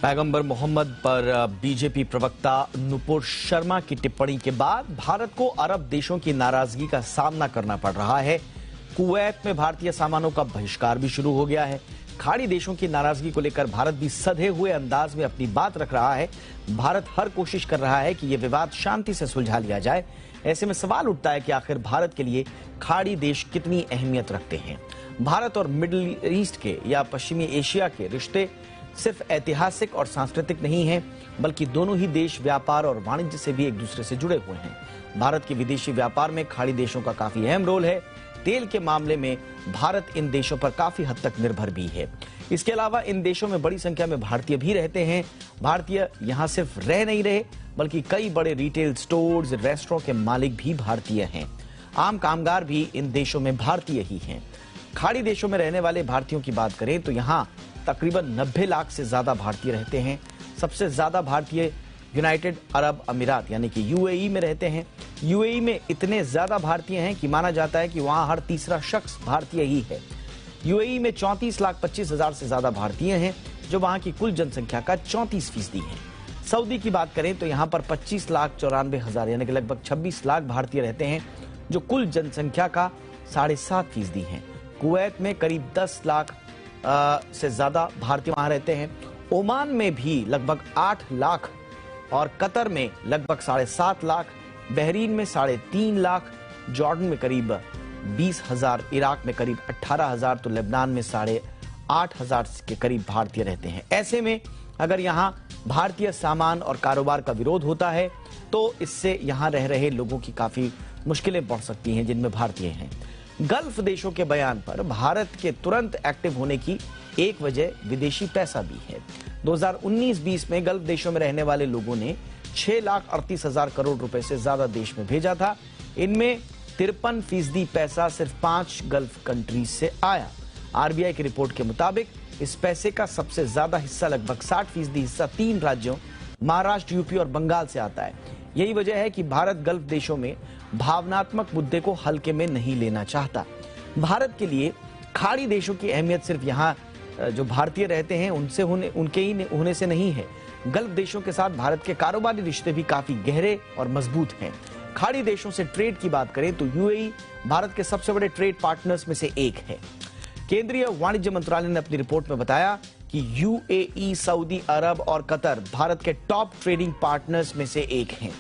पैगंबर मोहम्मद पर बीजेपी प्रवक्ता नुपुर शर्मा की टिप्पणी के बाद भारत को अरब देशों की नाराजगी का सामना करना पड़ रहा है। कुवैत में भारतीय सामानों का बहिष्कार भी शुरू हो गया है। खाड़ी देशों की नाराजगी को लेकर भारत भी सधे हुए अंदाज में अपनी बात रख रहा है। भारत हर कोशिश कर रहा है कि यह विवाद शांति से सुलझा लिया जाए। ऐसे में सवाल उठता है कि आखिर भारत के लिए खाड़ी देश कितनी अहमियत रखते हैं। भारत और मिडिल ईस्ट के या पश्चिमी एशिया के रिश्ते सिर्फ ऐतिहासिक और सांस्कृतिक नहीं हैं, बल्कि दोनों ही देश व्यापार और वाणिज्य से भी एक दूसरे से जुड़े हुए हैं। भारत के विदेशी व्यापार में खाड़ी देशों का काफी अहम रोल है। तेल के मामले में भारत इन देशों पर काफी हद तक निर्भर भी है। इसके अलावा इन देशों में बड़ी संख्या में भारतीय भी रहते हैं। भारतीय यहां सिर्फ रह नहीं रहे, बल्कि कई बड़े रिटेल स्टोर्स, रेस्टोरेंट के मालिक भी भारतीय हैं। आम कामगार भी इन देशों में भारतीय ही हैं। खाड़ी देशों में रहने वाले भारतीयों की बात करें तो यहाँ तकरीबन 90 लाख से ज्यादा भारतीय रहते हैं। सबसे ज्यादा भारतीय यूनाइटेड अरब अमीरात यानी कि यूएई में रहते हैं। यूएई में इतने ज्यादा भारतीय हैं कि माना जाता है कि वहां हर तीसरा शख्स भारतीय ही है। यूएई में 34,25,000 से ज्यादा भारतीय हैं, जो वहां की कुल जनसंख्या का 34% है। सऊदी की बात करें तो यहाँ पर 25,94,000 यानी कि लगभग 26 लाख भारतीय रहते हैं, जो कुल जनसंख्या का 7.5% है। कुवैत में करीब 10 लाख से ज्यादा भारतीय वहां रहते हैं। ओमान में भी लगभग 8 लाख और कतर में लगभग 7.5 लाख, बहरीन में 3.5 लाख, जॉर्डन में करीब 20,000, इराक में करीब 18,000, तो लेबनान में 8,500 के करीब भारतीय रहते हैं। ऐसे में अगर यहाँ भारतीय सामान और कारोबार का विरोध होता है तो इससे यहाँ रह रहे लोगों की काफी मुश्किलें बढ़ सकती हैं, जिनमें भारतीय हैं। गल्फ देशों के बयान पर भारत के तुरंत एक्टिव होने की एक वजह विदेशी पैसा भी है। 2019-20 में गल्फ देशों में रहने वाले लोगों ने 6,38,000 करोड़ रुपए से ज्यादा देश में भेजा था। इनमें 53% पैसा सिर्फ 5 गल्फ कंट्रीज से आया। आरबीआई की रिपोर्ट के मुताबिक इस पैसे का सबसे ज्यादा हिस्सा लगभग 60% हिस्सा 3 राज्यों महाराष्ट्र, यूपी और बंगाल से आता है। यही वजह है कि भारत गल्फ देशों में भावनात्मक मुद्दे को हल्के में नहीं लेना चाहता। भारत के लिए खाड़ी देशों की अहमियत सिर्फ यहाँ जो भारतीय रहते हैं उनके ही होने से नहीं है। गल्फ देशों के साथ भारत के कारोबारी रिश्ते भी काफी गहरे और मजबूत हैं। खाड़ी देशों से ट्रेड की बात करें तो यूएई भारत के सबसे बड़े ट्रेड पार्टनर्स में से एक है। केंद्रीय वाणिज्य मंत्रालय ने अपनी रिपोर्ट में बताया कि यूएई, सऊदी अरब और कतर भारत के टॉप ट्रेडिंग पार्टनर्स में से एक हैं।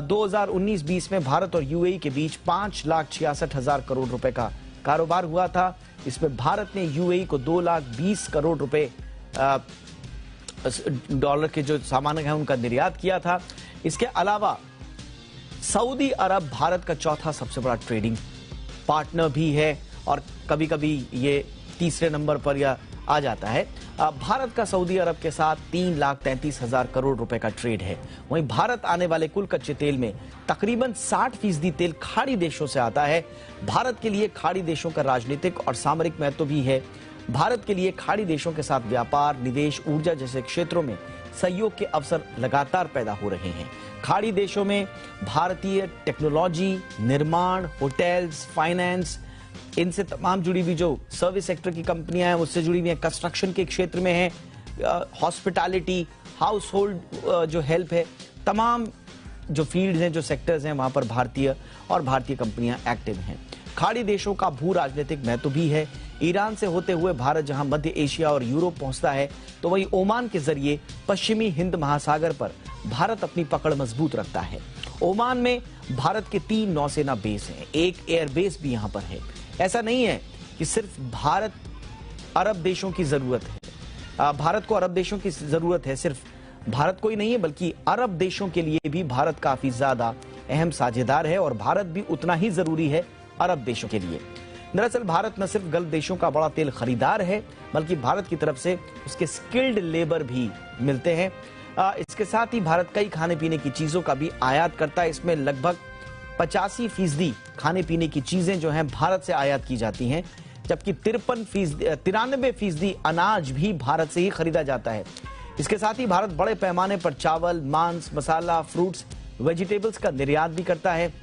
2019-20 में भारत और यूएई के बीच 5,66,000 करोड़ रुपए का कारोबार हुआ था। इसमें भारत ने यूएई को 2,20,000 करोड़ रुपए डॉलर के जो सामान हैं उनका निर्यात किया था। इसके अलावा सऊदी अरब भारत का चौथा सबसे बड़ा ट्रेडिंग पार्टनर भी है और कभी कभी ये तीसरे नंबर पर या आ जाता है। भारत का सऊदी अरब के साथ 3,33,000 करोड़ रुपए का ट्रेड है। वहीं भारत आने वाले कुल कच्चे तेल में तकरीबन 60% तेल खाड़ी देशों से आता है। भारत के लिए खाड़ी देशों का राजनीतिक और सामरिक महत्व भी है। भारत के लिए खाड़ी देशों के साथ व्यापार, निवेश, ऊर्जा जैसे क्षेत्रों में सहयोग के अवसर लगातार पैदा हो रहे हैं। खाड़ी देशों में भारतीय टेक्नोलॉजी, निर्माण, होटल्स, फाइनेंस, इनसे तमाम जुड़ी हुई जो सर्विस सेक्टर की कंपनियां हैं उससे जुड़ी हुई हैं, कंस्ट्रक्शन के क्षेत्र में है, हॉस्पिटैलिटी, हाउस होल्ड जो हेल्प है, तमाम जो फील्ड्स हैं, जो सेक्टर्स हैं, वहां पर भारतीय और भारतीय कंपनियां एक्टिव हैं। खाड़ी देशों का भू राजनीतिक महत्व भी है। ईरान से होते हुए भारत जहां मध्य एशिया और यूरोप पहुंचता है, तो वहीं ओमान के जरिए पश्चिमी हिंद महासागर पर भारत अपनी पकड़ मजबूत रखता है। ओमान में भारत के 3 नौसेना बेस हैं, एक एयरबेस भी यहां पर है। ऐसा नहीं है कि सिर्फ भारत अरब देशों की जरूरत है, भारत को अरब देशों की जरूरत है, सिर्फ भारत को ही नहीं है बल्कि अरब देशों के लिए भी भारत काफी ज्यादा अहम साझेदार है और भारत भी उतना ही जरूरी है अरब देशों के लिए। दरअसल भारत न सिर्फ गल्फ देशों का बड़ा तेल खरीदार है, बल्कि भारत की तरफ से उसके स्किल्ड लेबर भी मिलते हैं। इसके साथ ही भारत कई खाने पीने की चीजों का भी आयात करता है। इसमें लगभग 85% खाने पीने की चीजें जो हैं भारत से आयात की जाती हैं, जबकि 93% अनाज भी भारत से ही खरीदा जाता है। इसके साथ ही भारत बड़े पैमाने पर चावल, मांस, मसाला, फ्रूट्स, वेजिटेबल्स का निर्यात भी करता है।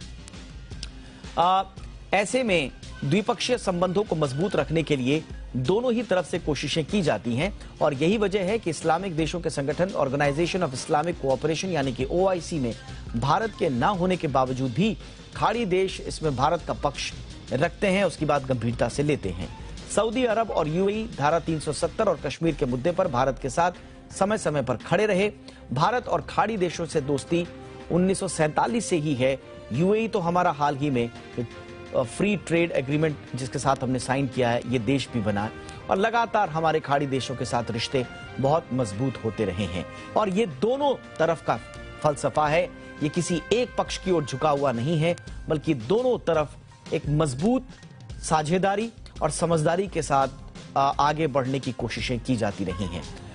ऐसे में द्विपक्षीय संबंधों को मजबूत रखने के लिए दोनों ही तरफ से कोशिशें की जाती हैं और यही वजह है कि इस्लामिक देशों के संगठन ऑर्गेनाइजेशन ऑफ इस्लामिक कोऑपरेशन यानी कि ओआईसी में भारत के ना होने के बावजूद भी खाड़ी देश इसमें भारत का पक्ष रखते हैं, उसकी बात गंभीरता से लेते हैं। सऊदी अरब और यूएई धारा 370 और कश्मीर के मुद्दे पर भारत के साथ समय समय पर खड़े रहे। भारत और खाड़ी देशों से दोस्ती 1947 से ही है। यूएई तो हमारा हाल ही में फ्री ट्रेड एग्रीमेंट जिसके साथ हमने साइन किया है, ये देश भी बना है और लगातार हमारे खाड़ी देशों के साथ रिश्ते बहुत मजबूत होते रहे हैं। और ये दोनों तरफ का फलसफा है, ये किसी एक पक्ष की ओर झुका हुआ नहीं है, बल्कि दोनों तरफ एक मजबूत साझेदारी और समझदारी के साथ आगे बढ़ने की कोशिशें की जाती रही हैं।